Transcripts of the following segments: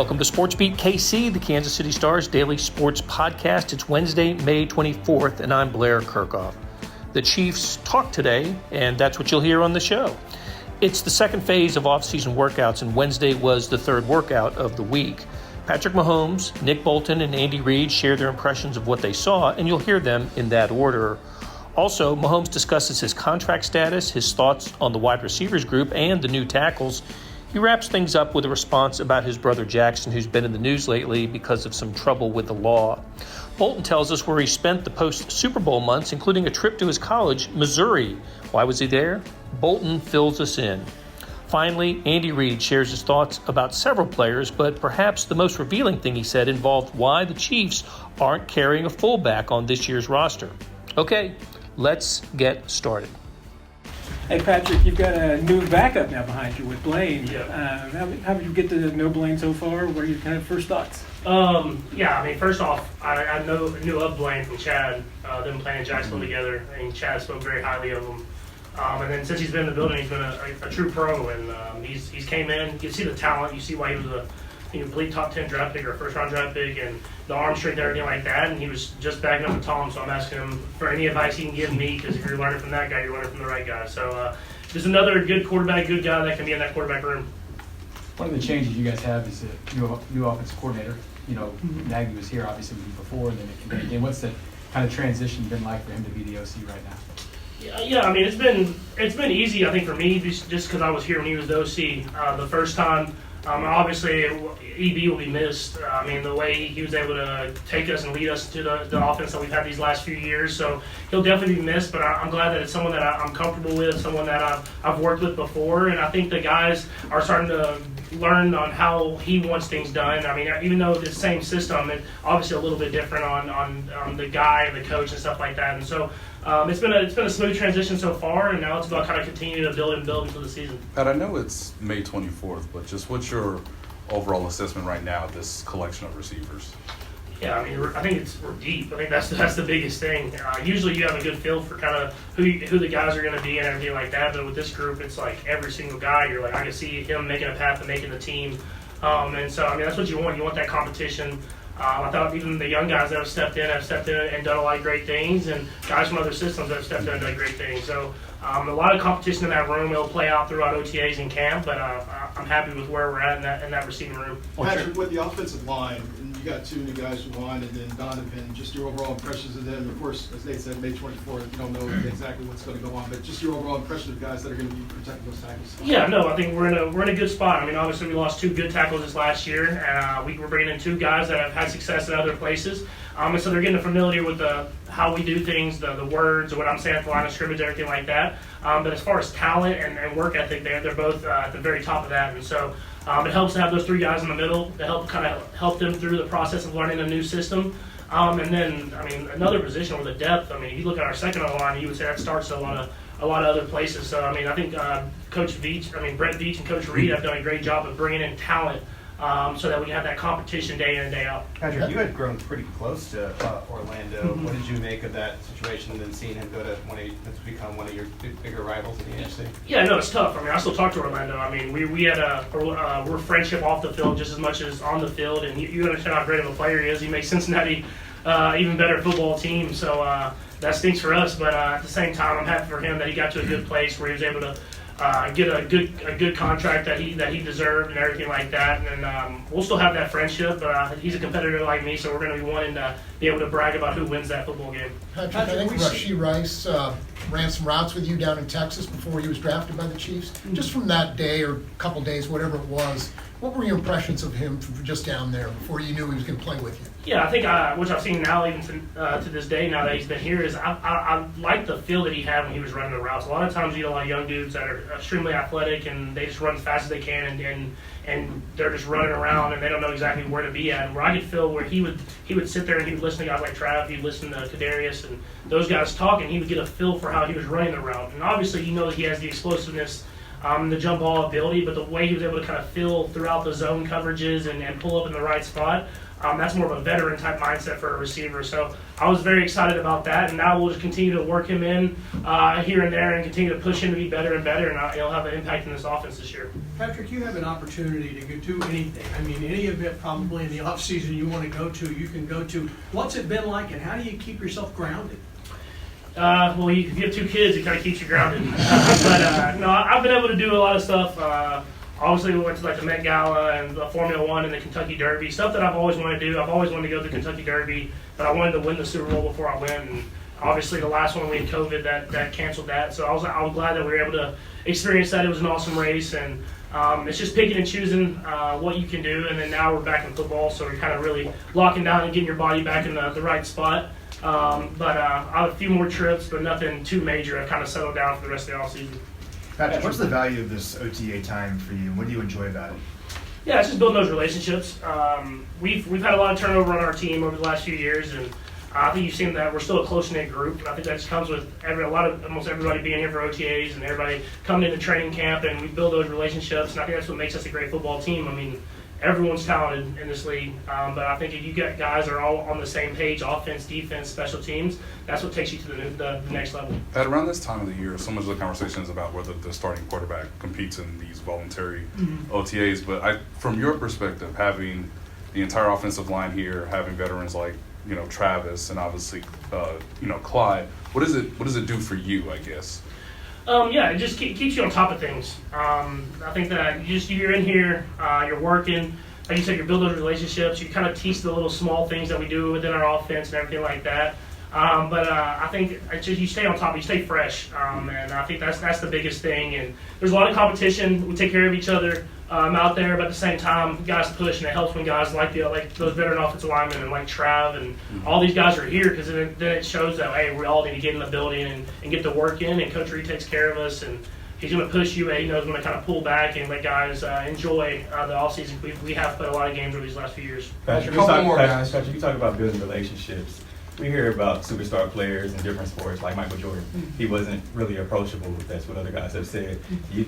Welcome to SportsBeat KC, the Kansas City Star's daily sports podcast. It's Wednesday, May 24th, and I'm Blair Kirchhoff. The Chiefs talked today, and that's what you'll hear on the show. It's the second phase of offseason workouts, and Wednesday was the third workout of the week. Patrick Mahomes, Nick Bolton, and Andy Reid share their impressions of what they saw, and you'll hear them in that order. Also, Mahomes discusses his contract status, his thoughts on the wide receivers group, and the new tackles. He wraps things up with a response about his brother Jackson, who's been in the news lately because of some trouble with the law. Bolton tells us where he spent the post-Super Bowl months, including a trip to his college, Missouri. Why was he there? Bolton fills us in. Finally, Andy Reid shares his thoughts about several players, but perhaps the most revealing thing he said involved why the Chiefs aren't carrying a fullback on this year's roster. Okay, let's get started. Hey, Patrick, you've got a new backup now behind you with Blaine. Yeah. How did you get to know Blaine so far? What are your kind of first thoughts? First off, I knew of Blaine from Chad, them playing in Jacksonville together, and Chad spoke very highly of him. And then since he's been in the building, he's been a true pro, and he's came in. You can see the talent. You see why he was a complete top 10 draft pick or first round draft pick, and the arm strength and everything like that. And he was just backing up to Tom, so I'm asking him for any advice he can give me, because if you're learning from that guy, you're learning from the right guy. So there's another good quarterback, good guy that can be in that quarterback room. One of the changes you guys have is a new offensive coordinator. Nagy was here obviously with you before, and then again, what's the kind of transition been like for him to be the OC right now? Yeah, I mean, it's been easy, I think, for me, just because I was here when he was the OC the first time. Obviously, EB will be missed. The way he was able to take us and lead us to the offense that we've had these last few years. So he'll definitely be missed, but I'm glad that it's someone that I'm comfortable with, someone that I've worked with before, and I think the guys are starting to learn on how he wants things done. I mean, even though it's the same system, it's obviously a little bit different on the guy and the coach and stuff like that. And so it's been a smooth transition so far, and now it's about kind of continuing to build until the season. Pat, I know it's May 24th, but just what's your overall assessment right now of this collection of receivers? Yeah, I think we're deep. I think that's the biggest thing. Usually you have a good feel for kind of who the guys are going to be and everything like that, but with this group, it's like every single guy, you're like, I can see him making a path and making the team. And so, that's what you want. You want that competition. I thought even the young guys that have stepped in and done a lot of great things, and guys from other systems that have stepped in and done great things. So a lot of competition in that room. It'll play out throughout OTAs and camp, but I'm happy with where we're at in that receiving room. Patrick, with the offensive line, and you got two new guys who won, and then Donovan, just your overall impressions of them. Of course, as they said, May 24th, you don't know exactly what's going to go on, but just your overall impression of guys that are going to be protecting those tackles. Yeah, no, I think we're in a good spot. Obviously we lost two good tackles this last year. We're bringing in two guys that have had success in other places, and so they're getting familiar with how we do things, the words, or what I'm saying at the line of scrimmage, everything like that. But as far as talent and work ethic, they're both at the very top of that, and so it helps to have those three guys in the middle to help them through the process of learning a new system. And then, another position with the depth. If you look at our second line, you would say that starts a lot of other places. So, I think Brett Veach and Coach Reid have done a great job of bringing in talent so that we have that competition day in and day out. Patrick, you had grown pretty close to Orlando. Mm-hmm. What did you make of that situation and then seeing him go to that's become one of your bigger rivals in the NFC? Yeah, no, it's tough. I still talk to Orlando. We had we're friendship off the field just as much as on the field, and you understand how great of a player he is. He makes Cincinnati even better football team, so that stinks for us. But at the same time, I'm happy for him that he got to a good place where he was able to get a good contract that he deserved and everything like that. And we'll still have that friendship, but he's a competitor like me, so we're going to be wanting to be able to brag about who wins that football game. Patrick, I think Rashee Rice ran some routes with you down in Texas before he was drafted by the Chiefs. Mm-hmm. Just from that day or couple days, whatever it was, what were your impressions of him from just down there before you knew he was going to play with you? Yeah, I think which I've seen now even to this day now that he's been here is I like the feel that he had when he was running the routes. A lot of times you get a lot of young dudes that are extremely athletic and they just run as fast as they can and they're just running around and they don't know exactly where to be at. And where I could feel where he would sit there and he would listen to guys like Trav, he'd listen to Kadarius and those guys talk, and he would get a feel for how he was running the route. And obviously you know that he has the explosiveness, the jump ball ability, but the way he was able to kind of feel throughout the zone coverages and pull up in the right spot, That's more of a veteran type mindset for a receiver. So I was very excited about that, and now we'll just continue to work him in here and there and continue to push him to be better and better, and he'll have an impact in this offense this year. Patrick, you have an opportunity to do anything. I mean, any event probably in the offseason you want to go to, you can go to. What's it been like, and how do you keep yourself grounded? Well, if you have 2 kids, it kind of keeps you grounded. No, I've been able to do a lot of stuff. Obviously, we went to the Met Gala and the Formula One and the Kentucky Derby, stuff that I've always wanted to do. I've always wanted to go to the Kentucky Derby, but I wanted to win the Super Bowl before I went. And obviously, the last one we had COVID that canceled that. So I was glad that we were able to experience that. It was an awesome race, and it's just picking and choosing what you can do. And then now we're back in football, so we're kind of really locking down and getting your body back in the right spot. But I have a few more trips, but nothing too major. I've kind of settled down for the rest of the offseason. Patrick, what's the value of this OTA time for you? What do you enjoy about it? Yeah, it's just building those relationships. We've had a lot of turnover on our team over the last few years, and I think you've seen that we're still a close-knit group. I think that just comes with almost everybody being here for OTAs and everybody coming into training camp, and we build those relationships, and I think that's what makes us a great football team. I mean, everyone's talented in this league, but I think if you get guys that are all on the same page, offense, defense, special teams, that's what takes you to the next level. At around this time of the year, so much of the conversation is about whether the starting quarterback competes in these voluntary OTAs. But from your perspective, having the entire offensive line here, having veterans like Travis and obviously Clyde, what does it do for you, I guess? Yeah, it just keeps you on top of things. I think that you're in here, you're working. Like you said, you're building relationships. You kind of teach the little small things that we do within our offense and everything like that. But I think it's just you stay on top, you stay fresh, and I think that's the biggest thing. And there's a lot of competition. We take care of each other out there, but at the same time, guys push, and it helps when guys like those veteran offensive linemen and like Trav and all these guys are here, because then it shows that hey, we all need to get in the building and get the work in. And Coach Reid takes care of us, and he's going to push you. He knows when to kind of pull back and let guys enjoy the offseason. We have played a lot of games over these last few years. Patrick, you talk about building relationships. We hear about superstar players in different sports, like Michael Jordan. He wasn't really approachable. That's what other guys have said. You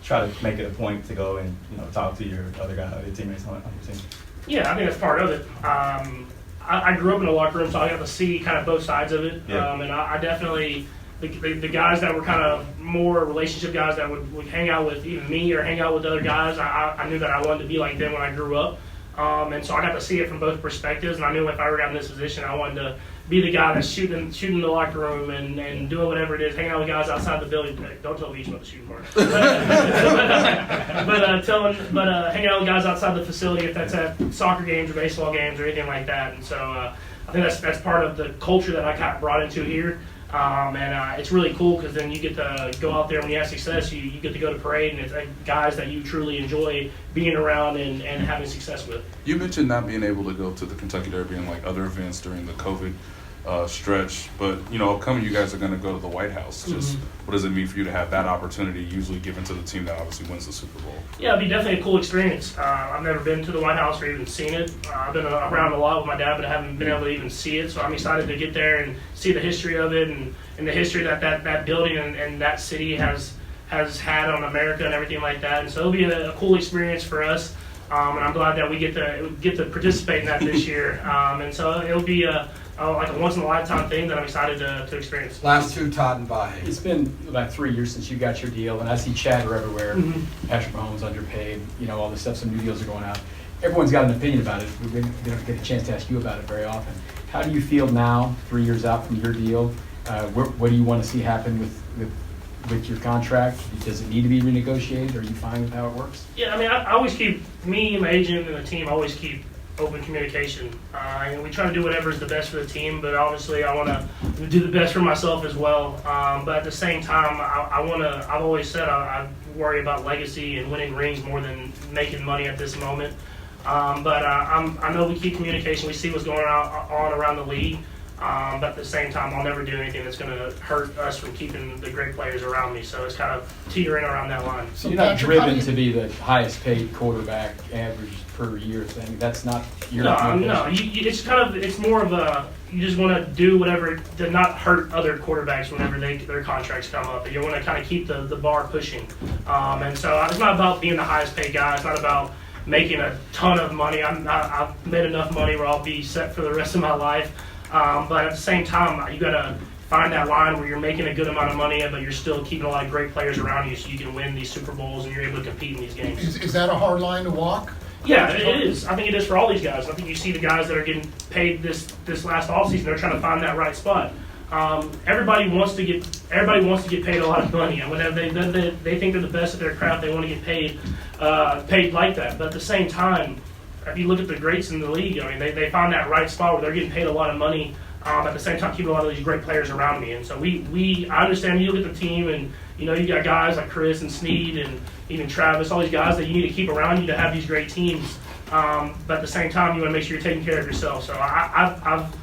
try to make it a point to go and talk to your other teammates on your team. Yeah, I think that's part of it. I grew up in a locker room, so I got to see kind of both sides of it. Yeah. And I definitely the guys that were kind of more relationship guys that would hang out with even me or hang out with other guys, I knew that I wanted to be like them when I grew up. And so I got to see it from both perspectives, and I knew if I ever got in this position, I wanted to be the guy that's shooting the locker room and doing whatever it is, hanging out with guys outside the building. Don't tell Beach about the shooting part. but hanging out with guys outside the facility, if that's at soccer games or baseball games or anything like that. And so I think that's part of the culture that I kind of brought into here. And it's really cool because then you get to go out there when you have success. You get to go to parade, and it's guys that you truly enjoy being around and having success with. You mentioned not being able to go to the Kentucky Derby and other events during the COVID stretch, but upcoming you guys are going to go to the White House. Just what does it mean for you to have that opportunity usually given to the team that obviously wins the Super Bowl? Yeah, it'd be definitely a cool experience. I've never been to the White House or even seen it. I've been around a lot with my dad, but I haven't been able to even see it. So I'm excited to get there and see the history of it and the history that building and that city has had on America and everything like that. And so it'll be a cool experience for us. And I'm glad that we get to participate in that this year. And so it'll be like a once-in-a-lifetime thing that I'm excited to experience. Last two, Todd and Vahe. It's been about 3 years since you got your deal, and I see chatter everywhere. Patrick Mahomes underpaid, all the stuff, some new deals are going out. Everyone's got an opinion about it. We don't get a chance to ask you about it very often. How do you feel now, 3 years out from your deal? What do you want to see happen with your contract? Does it need to be renegotiated? Are you fine with how it works? Yeah, I mean, I always keep, me, my agent, and the team always keep open communication. We try to do whatever is the best for the team, but obviously I want to do the best for myself as well. But at the same time, I've always said I worry about legacy and winning rings more than making money at this moment. But I know we keep communication. We see what's going on around the league. But at the same time, I'll never do anything that's going to hurt us from keeping the great players around me. So it's kind of teetering around that line. So you're not driven to be the highest paid quarterback average per year thing. That's not your motivation. No. It's more of a, you just want to do whatever to not hurt other quarterbacks whenever their contracts come up. You want to kind of keep the bar pushing. And so it's not about being the highest paid guy. It's not about making a ton of money. I've made enough money where I'll be set for the rest of my life. But at the same time, you got to find that line where you're making a good amount of money, but you're still keeping a lot of great players around you so you can win these Super Bowls and you're able to compete in these games. Is that a hard line to walk? Yeah, it is. I think it is for all these guys. I think you see the guys that are getting paid this last offseason, they're trying to find that right spot. Everybody wants to get paid a lot of money, and whenever they think they're the best at their craft, they want to get paid like that. But at the same time, if you look at the greats in the league, I mean, they find that right spot where they're getting paid a lot of money. At the same time, keeping a lot of these great players around me, and so I understand. You look at the team, and you got guys like Chris and Snead and even Travis, all these guys that you need to keep around you to have these great teams. But at the same time, you want to make sure you're taking care of yourself. So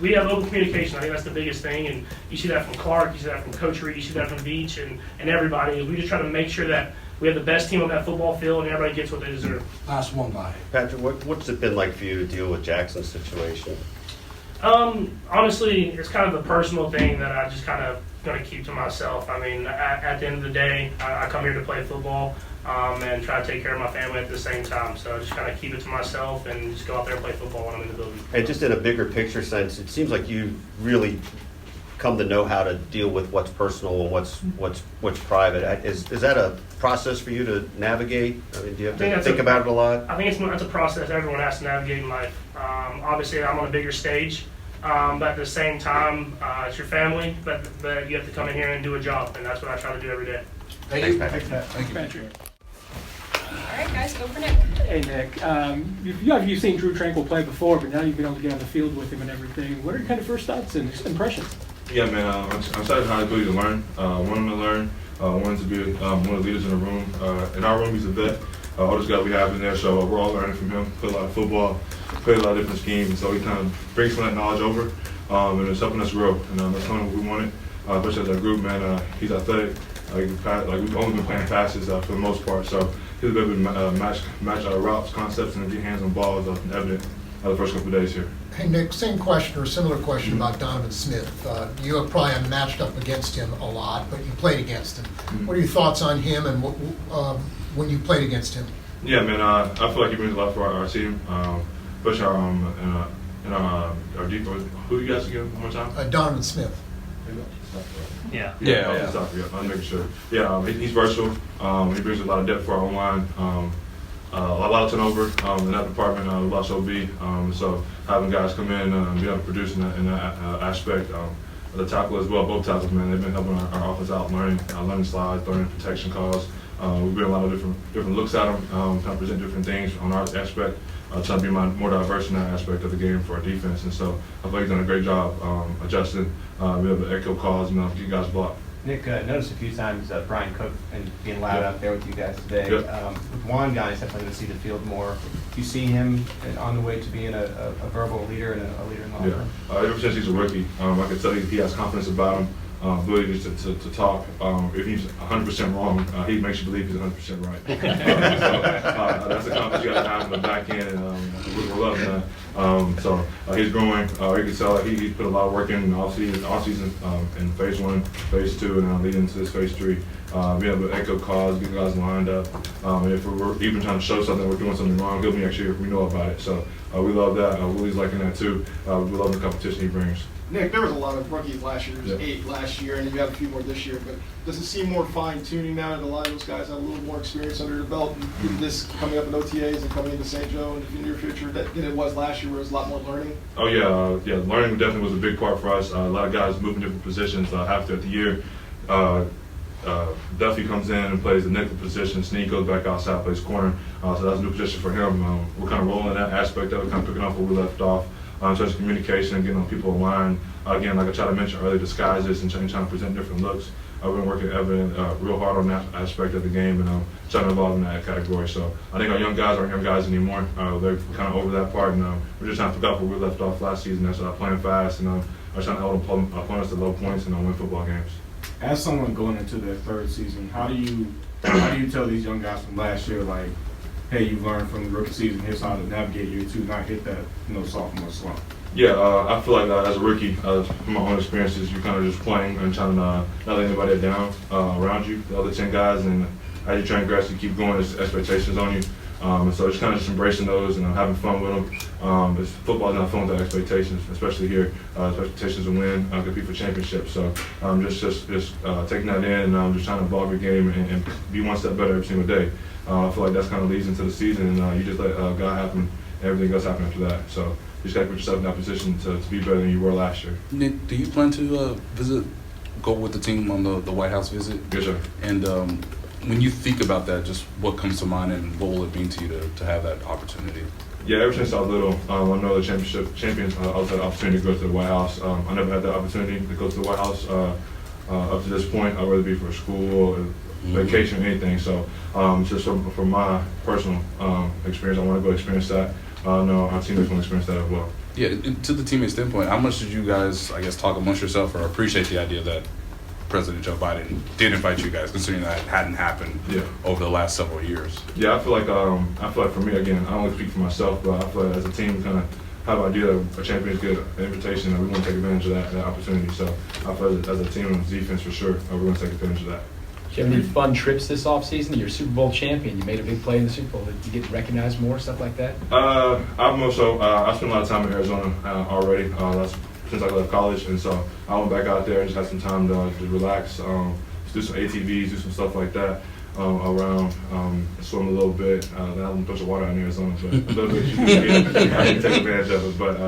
we have open communication. I think that's the biggest thing, and you see that from Clark, you see that from Coach Reid, you see that from Beach, and everybody. We just try to make sure that we have the best team on that football field, and everybody gets what they deserve. Last one by. Patrick, what's it been like for you to deal with Jackson's situation? Honestly, it's kind of a personal thing that I just kind of going to keep to myself. I mean, at the end of the day, I come here to play football and try to take care of my family at the same time. So I just kind of keep it to myself and just go out there and play football when I'm in the building. And just in a bigger picture sense, it seems like you really come to know how to deal with what's personal and what's private. Is that a process for you to navigate? I mean, do you have to think about it a lot? I think it's a process everyone has to navigate in life. Obviously, I'm on a bigger stage, but at the same time, it's your family, but you have to come in here and do a job, and that's what I try to do every day. Thanks, Patrick. Thank you, Patrick. All right, guys, go for Nick. Hey, Nick. You've seen Drew Tranquil play before, but now you've been able to get on the field with him and everything. What are your kind of first thoughts and impressions? Yeah, man, I'm excited how ability to learn. Want him to learn. Want to be one of the leaders in the room. In our room, he's a vet. Oldest guy we have in there, so we're all learning from him. Play a lot of football, play a lot of different schemes, and so he kind of brings some of that knowledge over, and it's helping us grow. And that's kind of what we wanted, especially as a group, man. He's athletic. We've only been playing passes for the most part, so he's been able to match our routes, concepts, and get hands on balls evident the first couple of days here. Hey, Nick, same question or similar question about Donovan Smith. You have probably matched up against him a lot, but you played against him. What are your thoughts on him and when you played against him? Yeah, man, I feel like he brings a lot for our team, especially our deep. Who you guys again? One more time? Donovan Smith. Yeah. I'm making sure. Yeah, he's versatile. He brings a lot of depth for our own line. A lot of turnover in that department. We lost OB, so having guys come in and be able to produce in that aspect. The tackle as well, both tackles, man, they've been helping our offense out, learning slides, learning protection calls. We bring a lot of different looks at them, kind of present different things on our aspect, trying to be more diverse in that aspect of the game for our defense. And so I feel like he's done a great job adjusting, be able to echo calls, get guys blocked. Nick, noticed a few times Bryan Cook and being loud out there with you guys today. With Juan guys definitely going to see the field more. Do you see him on the way to being a verbal leader and a leader in the locker room? Ever since he's a rookie, I can tell you he has confidence about him. Ability to talk. If he's 100% wrong, he makes you believe he's 100% right. So that's the confidence you got to have in the back end, and we're loving that. So he's growing. You can tell he put a lot of work in the off-season in phase 1, phase 2, and now leading into this phase 3. Being able to echo calls, get guys lined up. And if we're even trying to show something, we're doing something wrong, he'll make sure we know about it. So we love that. Willie's liking that too. We love the competition he brings. Nick, there was a lot of rookies last year. There was 8 last year, and you have a few more this year. But does it seem more fine-tuning now that a lot of those guys have a little more experience under their belt? And this coming up in OTAs and coming into St. Joe in the near future than it was last year, where it was a lot more learning? Oh, yeah. Learning definitely was a big part for us. A lot of guys moving different positions halfway the year. Duffy comes in and plays the nickel position. Sneak goes back outside, plays corner. So that's a new position for him. We're kind of rolling that aspect of it, kind of picking up where we left off. In terms of communication and getting on people in line. Again, like I tried to mention earlier, disguises and trying to present different looks. I've been working real hard on that aspect of the game, and trying to involve in that category. So I think our young guys aren't young guys anymore. They're kind of over that part, and we're just trying to pick up where we left off last season. That's playing fast, and we're trying to hold opponents to low points and win football games. As someone going into their 3rd season, how do you tell these young guys from last year, like, hey, you've learned from the rookie season, here's how to navigate year 2, not hit that sophomore slump? Yeah, I feel like as a rookie, from my own experiences, you're kind of just playing and trying to not let anybody down around you, the other 10 guys, and as you train grass, you keep going, there's expectations on you. And so just kind of just embracing those and having fun with them. Football is not fun without expectations, especially here. Expectations to win, compete for championships. So just taking that in and just trying to evolve your game and be one step better every single day. I feel like that's kind of leads into the season, and you just let God happen, and everything else happen after that. So you just got to put yourself in that position to be better than you were last year. Nick, do you plan to go with the team on the White House visit? Yes, sir. And when you think about that, just what comes to mind, and what will it mean to you to have that opportunity? Yeah, ever since I was little, I know the champions. I always had the opportunity to go to the White House. I never had the opportunity to go to the White House up to this point. I'd rather be for school or vacation or anything. So just from my personal experience, I want to go experience that. I know our teammates want to experience that as well. Yeah, to the teammates' standpoint, how much did you guys, I guess, talk amongst yourself or appreciate the idea that President Joe Biden did invite you guys, considering that it hadn't happened over the last several years? Yeah, I feel like for me, again, I don't speak for myself, but I feel like as a team, we kind of have an idea that a champions get an invitation, and we want to take advantage of that opportunity. So I feel like as a team on defense, for sure, we're going to take advantage of that. Do you have any fun trips this offseason? You're a Super Bowl champion. You made a big play in the Super Bowl. Did you get recognized more, stuff like that? I spent a lot of time in Arizona already since I left college, and so I went back out there and just had some time to relax, do some ATVs, do some stuff like that around, swim a little bit. They have a bunch of water out in Arizona, but a little bit you can take advantage of it. But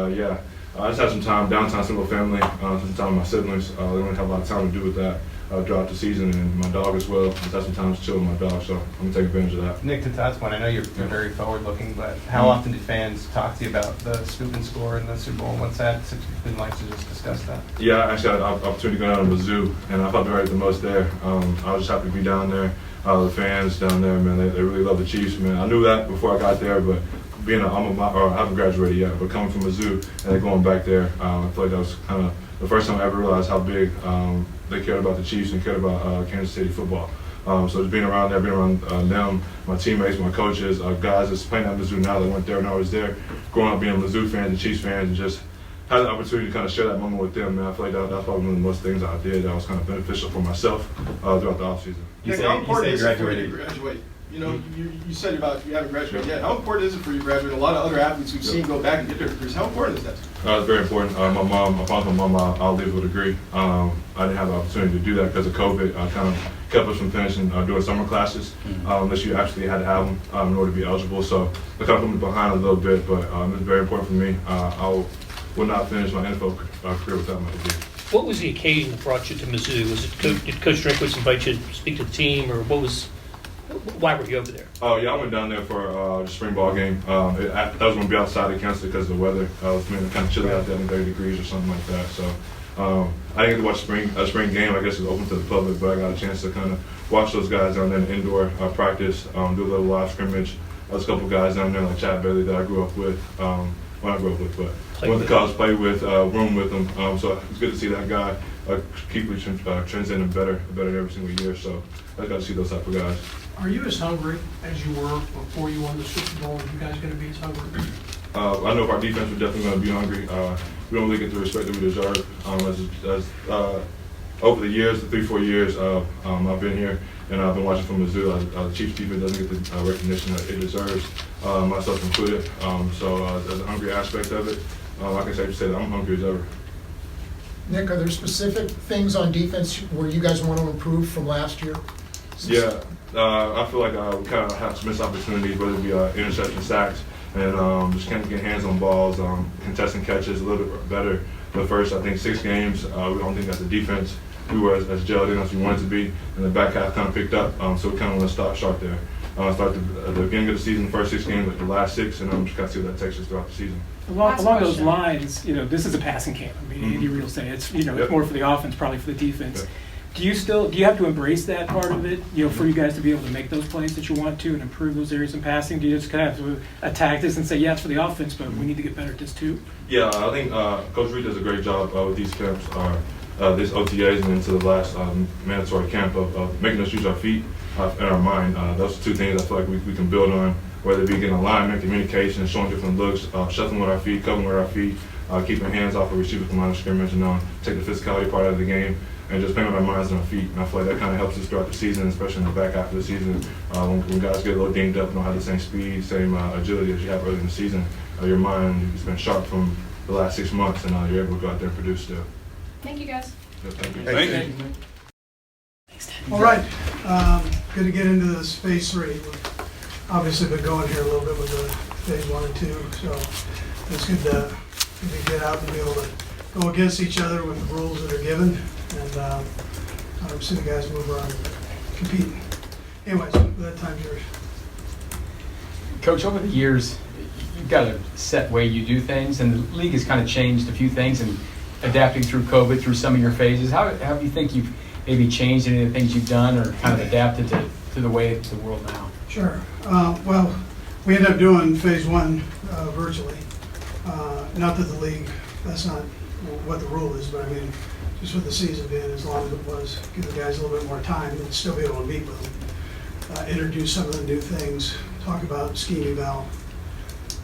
I just had some time downtown, single family, some time with my siblings. They don't have a lot of time to do with that. Throughout the season, and my dog as well. Just have some time to chill with my dog, so I'm going to take advantage of that. Nick, to Todd's point, I know you're very forward-looking, but how often do fans talk to you about the scoop and score in the Super Bowl? What's that been like to just discuss that? Yeah, I actually had an opportunity to go down to Mizzou, and I felt very the most there. I was just happy to be down there. The fans down there, man, they really love the Chiefs, man. I knew that before I got there, but being I haven't graduated yet, but coming from Mizzou and then going back there, I feel like that was kind of the first time I ever realized how big they cared about the Chiefs and cared about Kansas City football. So just being around there, being around them, my teammates, my coaches, guys that's playing at Mizzou now that went there when I was there, growing up being a Mizzou fan and Chiefs fans, and just had the opportunity to kind of share that moment with them, man. I feel like that's probably one of the most things I did that was kind of beneficial for myself throughout the offseason. How important is it for you to graduate? You know, you said about you haven't graduated yet. How important is it for you to graduate? A lot of other athletes we've seen go back and get their degrees. How important is that? It's very important. My mom, I'll leave with a degree. I didn't have the opportunity to do that because of COVID. Kind of kept us from finishing doing summer classes, unless you actually had to have them in order to be eligible. So I kind of put me behind a little bit, but it's very important for me. I will not finish my NFL career without my degree. What was the occasion that brought you to Mizzou? Was it did Coach Drinkwitz invite you to speak to the team, or why were you over there? Oh, yeah, I went down there for the spring ball game. I was going to be outside of Kansas because of the weather. It was kind of chilly out there, 30 degrees or something like that. So I didn't get to watch a spring game. I guess it was open to the public, but I got a chance to kind of watch those guys down there in indoor practice, do a little live scrimmage. There's a couple guys down there like Chad Bailey that I grew up with. But went to college, played with, room with them. So it's good to see that guy keep transcending better every single year. So I got to see those type of guys. Are you as hungry as you were before you won the Super Bowl? Are you guys going to be as hungry? I know our defense are definitely going to be hungry. We don't really get the respect that we deserve. Over the years, the 3-4 years I've been here, and I've been watching from Mizzou, the Chiefs defense doesn't get the recognition that it deserves, myself included. So there's a hungry aspect of it. I can safely say that I'm hungry as ever. Nick, are there specific things on defense where you guys want to improve from last year? Yeah, I feel like we kind of have some missed opportunities, whether it be interception, sacks, and just kind of get hands on balls, contesting catches a little bit better. The first, I think, 6 games, we don't think that the defense, we were as gelled in as we wanted to be, and the back half kind of picked up, so we kind of want to start sharp there. Start at the beginning of the season, the first 6 games, like the last 6, and just kind of see what that takes us throughout the season. Along those lines, this is a passing camp. I mean, Andy Reid will say it's it's more for the offense, probably for the defense. Yep. Do you have to embrace that part of it, for you guys to be able to make those plays that you want to and improve those areas in passing? Do you just kind of have to attack this and say, yeah, it's for the offense, but we need to get better at this too? Yeah, I think Coach Reid does a great job with these camps, this OTAs and into the last mandatory camp of making us use our feet and our mind. Those are 2 things I feel like we can build on, whether it be getting alignment, communication, showing different looks, shuffling with our feet, covering with our feet, keeping hands off of receivers from line of scrimmage and take the physicality part of the game and just playing with our minds and our feet. And I feel like that kind of helps us throughout the season, especially in the back half of the season. When guys get a little dinged up and don't have the same speed, same agility as you have early in the season, your mind has been sharp from the last 6 months, and you're able to go out there and produce still. Thank you, guys. Yeah, thank you. Thank you. All right, good to get into this phase 3. We've obviously been going here a little bit with the phase 1 and 2, so it's good to get out and be able to go against each other with the rules that are given, and see the guys move around and compete. Anyways, that time's yours. Coach, over the years, you've got a set way you do things, and the league has kind of changed a few things, and adapting through COVID, through some of your phases. How do you think you've maybe changed any of the things you've done or kind of adapted to the way of the world now? Sure. Well, we ended up doing phase 1 virtually. Not that the league, that's not what the rule is, but I mean, just with the season being as long as it was, give the guys a little bit more time and still be able to meet with them. Introduce some of the new things, talk about scheme eval.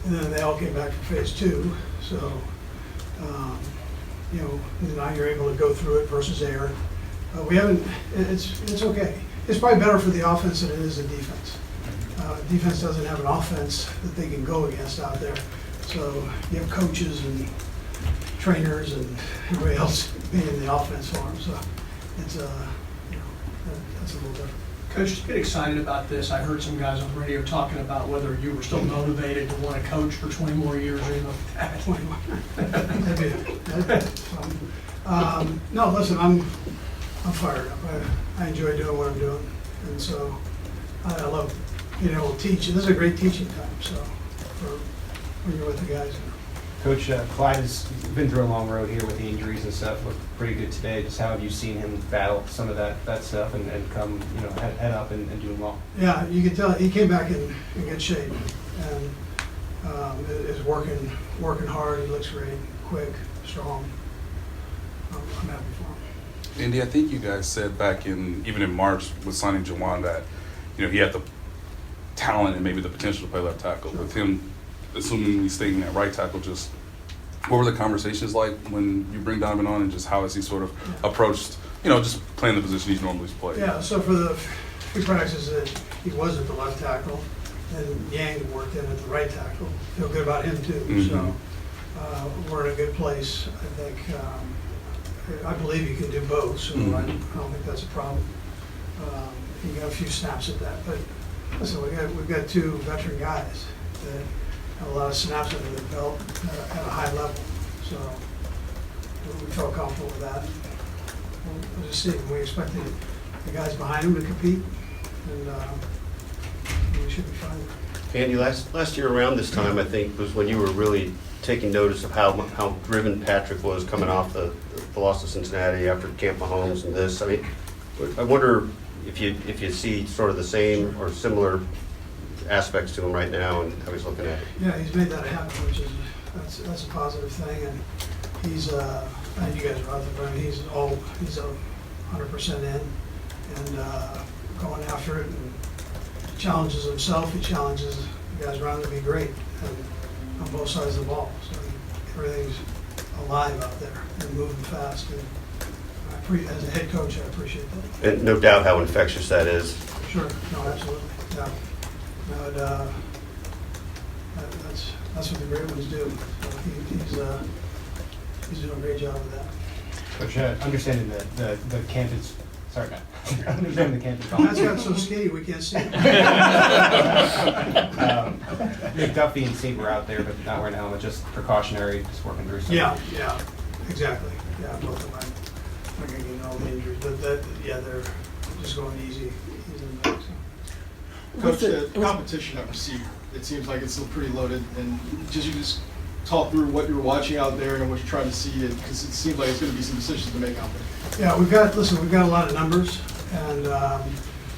And then they all came back for phase 2. So, now you're able to go through it versus air. We haven't, it's okay. It's probably better for the offense than it is the defense. Defense doesn't have an offense that they can go against out there. So you have coaches and trainers and everybody else being in the offense for them. So it's, that's a little different. Coach, just get excited about this. I heard some guys on the radio talking about whether you were still motivated to want to coach for 20 more years or anything like that. 20 more. That'd be fun. No, listen, I'm fired up. I enjoy doing what I'm doing, and so I love being able to teach. And this is a great teaching time. So for when you're with the guys. Coach, Clyde has been through a long road here with the injuries and stuff. Looked pretty good today. Just how have you seen him battle some of that stuff and come, head up and doing well? Yeah, you can tell he came back in good shape and is working hard. He looks great, quick, strong. I'm happy for him. Andy, I think you guys said back even in March with signing Jawan that, he had the talent and maybe the potential to play left tackle. Sure. With him, assuming he's staying at right tackle, just what were the conversations like when you bring Donovan on, and just how has he sort of approached, just playing the position he's normally played? Yeah, so for the few practices that he was at the left tackle, and Yang worked in at the right tackle. Feel good about him too. Mm-hmm. So we're in a good place. I think I believe you can do both, so I don't think that's a problem. You got a few snaps at that, but listen, we've got 2 veteran guys that have a lot of snaps under their belt at a high level. So we felt comfortable with that. We'll just see. We expect the guys behind him to compete, and we should be fine. Andy, last year around this time, I think, was when you were really taking notice of how driven Patrick was coming off the loss to Cincinnati after Camp Mahomes and this. I mean, I wonder if you see sort of the same or similar aspects to him right now and how he's looking at it. Yeah, he's made that happen, which is that's a positive thing, and he's and you guys are out there, but he's 100% in and going after it, and challenges himself. He challenges the guys around him to be great and on both sides of the ball. So everything's alive out there and moving fast. And as a head coach, I appreciate that. And no doubt how infectious that is. Sure. No, absolutely. Yeah. No, that's what the great ones do. So he's doing a great job of that. Coach, understanding the campus. Sorry, Matt. Understanding the campus. Matt's got so skinny we can't see him. McDuffie and Seat were out there, but not wearing a helmet. Just precautionary, just working through something. Yeah, exactly. Yeah, both of them. I'm not going to get all the injuries, but they're just going easy in the back. So. Coach, the competition at receiver, it seems like it's still pretty loaded, and you just talk through what you're watching out there and what you're trying to see, because it seems like it's going to be some decisions to make out there. Yeah, we've got a lot of numbers, and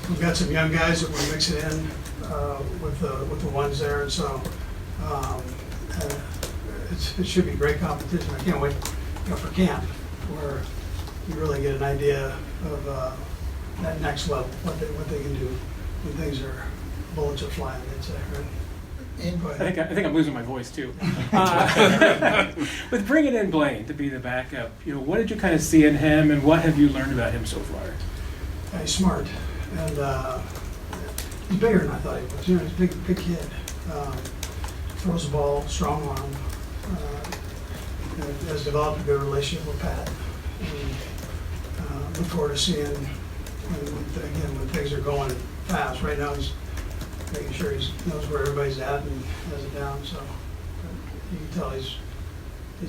we've got some young guys that we're mixing in with the ones there, and so it should be great competition. I can't wait, for camp, where you really get an idea of that next level, what they can do when bullets are flying, they'd say, right? I think I'm losing my voice too. With bringing in Blaine to be the backup, what did you kind of see in him, and what have you learned about him so far? He's smart, and he's bigger than I thought he was. He's a big kid. Throws the ball, strong arm. Has developed a good relationship with Pat. And look forward to seeing when things are going fast. Right now he's making sure he knows where everybody's at and has it down. So you can tell he's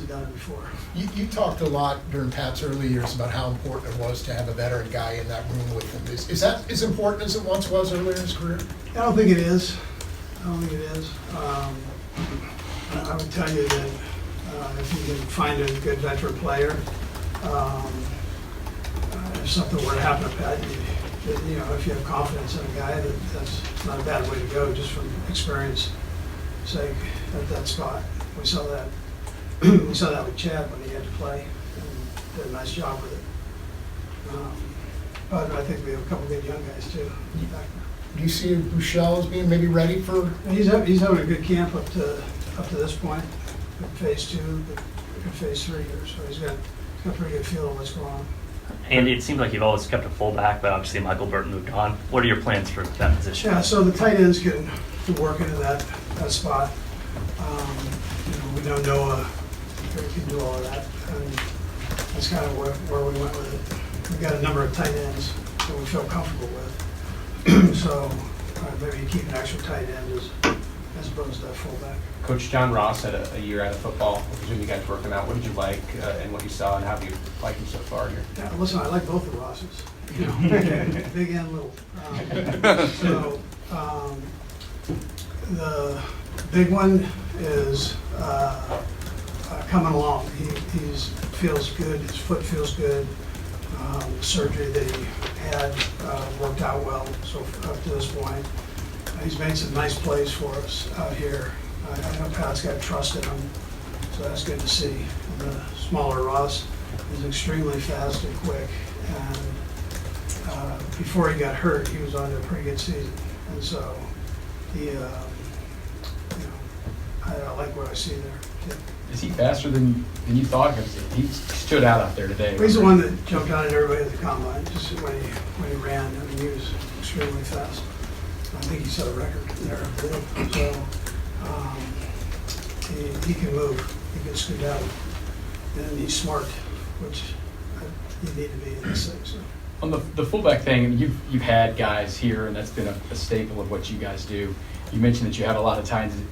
done it before. You talked a lot during Pat's early years about how important it was to have a veteran guy in that room with him. Is that as important as it once was earlier in his career? I don't think it is. I would tell you that if you can find a good veteran player, if something were to happen to Pat, if you have confidence in a guy, that's not a bad way to go, just from experience sake at that spot. We saw that with Chad when he had to play, and did a nice job with it. But I think we have a couple good young guys too back there. Do you see Bouchel as being maybe ready for? He's having a good camp up to this point. Good phase 2, good phase 3 here, so he's got a pretty good feel of what's going on. Andy, it seems like you've always kept a fullback, but obviously Michael Burton moved on. What are your plans for that position? Yeah, so the tight ends can work into that spot. We know Noah can do all of that, and that's kind of where we went with it. We've got a number of tight ends that we feel comfortable with. So maybe you keep an extra tight end as opposed to a fullback. Coach John Ross had a year out of football. I presume you guys working out. What did you like and what you saw, and how do you like him so far here? Yeah, listen, I like both the Rosses. Big and little. The big one is coming along. He feels good. His foot feels good. The surgery that he had worked out well so up to this point. He's made some nice plays for us out here. I know Pat's got trust in him, so that's good to see. And the smaller Ross is extremely fast and quick, and before he got hurt, he was on a pretty good season. And so he, I like what I see there. Yeah. Is he faster than you thought? He stood out there today. He's the one that jumped out at everybody at the combine, just when he ran. I mean, he was extremely fast. I think he set a record there, I believe. So he can move, he can scoot out, and he's smart, which you need to be in this thing. So. On the fullback thing, you've had guys here, and that's been a staple of what you guys do. You mentioned that you have a lot of times that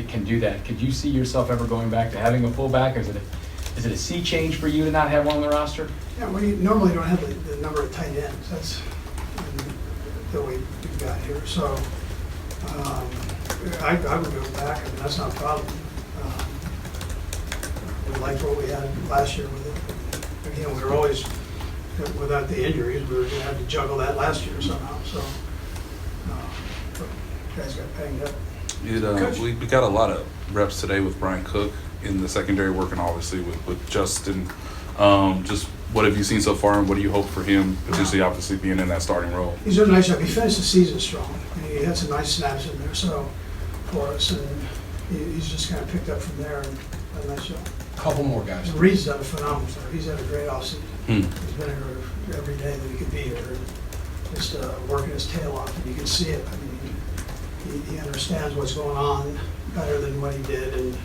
can do that. Could you see yourself ever going back to having a fullback, or is it a sea change for you to not have one on the roster? Yeah, we normally don't have the number of tight ends. That's that we've got here. So I would go back. I mean, that's not a problem. We liked what we had last year with it. Again, we were always, without the injuries, we were going to have to juggle that last year somehow. So guys got banged up. We got a lot of reps today with Bryan Cook in the secondary, working obviously with Justin. Just what have you seen so far, and what do you hope for him potentially, obviously being in that starting role? He's doing a nice job. He finished the season strong. He had some nice snaps in there, so for us, and he's just kind of picked up from there and done a nice job. Couple more guys. And Reid's done a phenomenal job. He's had a great offseason. He's been here every day that he could be here, and just working his tail off, and you can see it. I mean, he understands what's going on better than what he did, and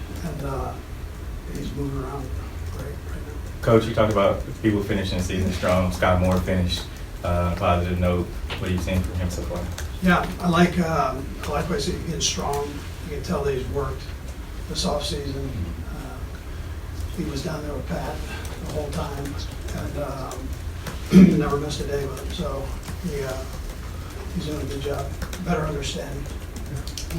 he's moving around great right now. Coach, you talked about people finishing the season strong. Scott Moore finished on a positive note. What are you seeing from him so far? Yeah, I like what I see. He's getting strong. You can tell that he's worked this offseason. He was down there with Pat the whole time, and never missed a day with him. So he's doing a good job. Better understanding.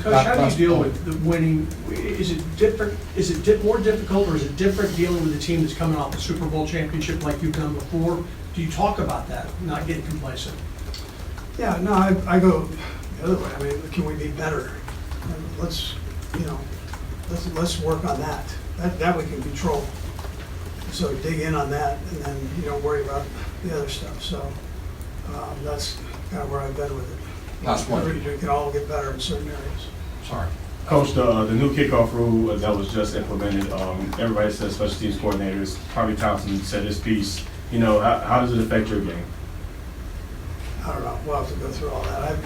Coach, how do you deal with the winning? Is it different? Is it more difficult, or is it different dealing with a team that's coming off the Super Bowl championship like you've done before? Do you talk about that, not getting complacent? Yeah, no, I go the other way. I mean, can we be better? Let's work on that. That we can control. So dig in on that, and then you don't worry about the other stuff. So that's kind of where I've been with it. Last one. We can all get better in certain areas. Sorry. Coach, the new kickoff rule that was just implemented, everybody says special teams coordinators, Harvey Townsend said his piece. You know, how does it affect your game? I don't know, we'll have to go through all that.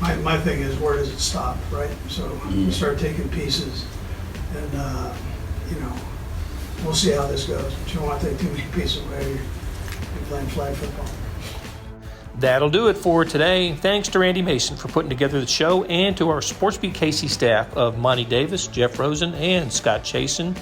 My thing is, where does it stop, right? So you start taking pieces, and, you know, we'll see how this goes. But you don't want to take too many pieces away, you're playing flag football. That'll do it for today. Thanks to Randy Mason for putting together the show, and to our SportsBeat KC staff of Monty Davis, Jeff Rosen, and Scott Chasen.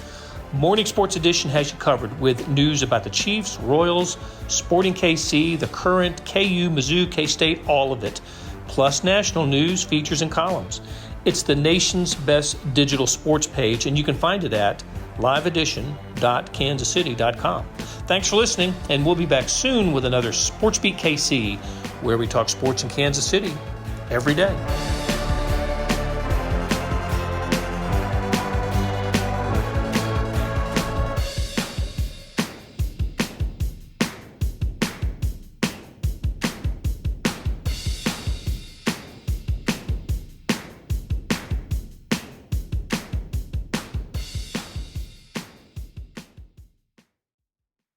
Morning Sports Edition has you covered with news about the Chiefs, Royals, Sporting KC, the current, KU, Mizzou, K-State, all of it, plus national news, features, and columns. It's the nation's best digital sports page, and you can find it at liveedition.kansascity.com. Thanks for listening, and we'll be back soon with another SportsBeat KC, where we talk sports in Kansas City every day.